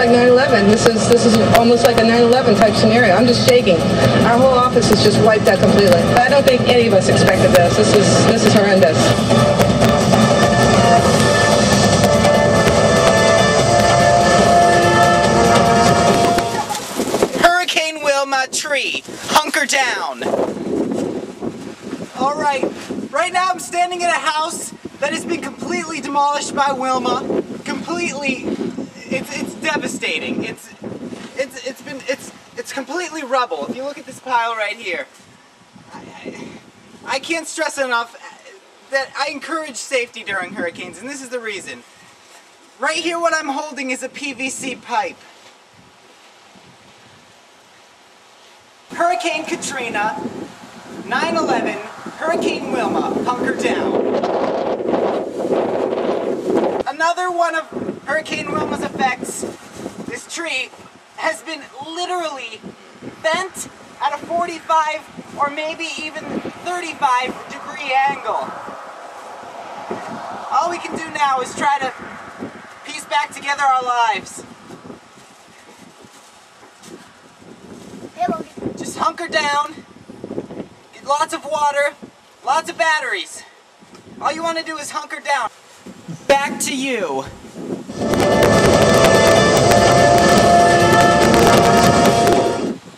like 9/11. This is almost like a 9/11 type scenario. I'm just shaking. Our whole office is just wiped out completely. I don't think any of us expected this. This is horrendous. Hurricane Wilma tree, hunker down. All right, right now I'm standing in a house that has been completely demolished by Wilma. Completely, it's devastating. It's completely rubble. If you look at this pile right here, I can't stress enough that I encourage safety during hurricanes, and this is the reason. Right here, what I'm holding is a PVC pipe. Hurricane Katrina, 9/11, Hurricane Wilma, hunker down. Another one of Hurricane Wilma's effects, this tree has been literally bent at a 45 or maybe even 35-degree angle. All we can do now is try to piece back together our lives. Just hunker down, get lots of water, lots of batteries. All you want to do is hunker down. Back to you.